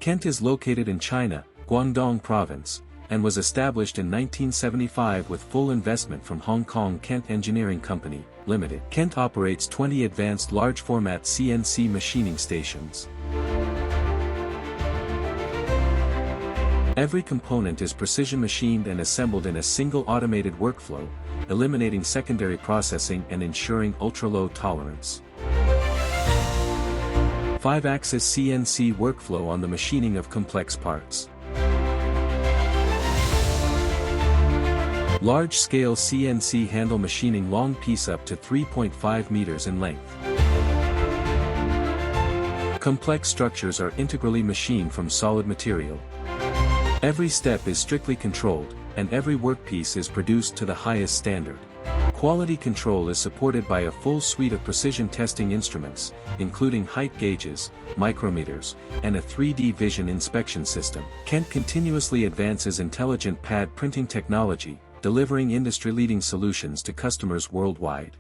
Kent is located in China, Guangdong Province, and was established in 1975 with full investment from Hong Kong Kent Engineering Company, Limited. Kent operates 20 advanced large-format CNC machining stations. Every component is precision machined and assembled in a single automated workflow, eliminating secondary processing and ensuring ultra-low tolerance. 5-axis CNC workflow on the machining of complex parts. Large-scale CNC handle machining long piece up to 3.5 meters in length. Complex structures are integrally machined from solid material. Every step is strictly controlled, and every workpiece is produced to the highest standard. Quality control is supported by a full suite of precision testing instruments, including height gauges, micrometers, and a 3D vision inspection system. Kent continuously advances intelligent pad printing technology, delivering industry-leading solutions to customers worldwide.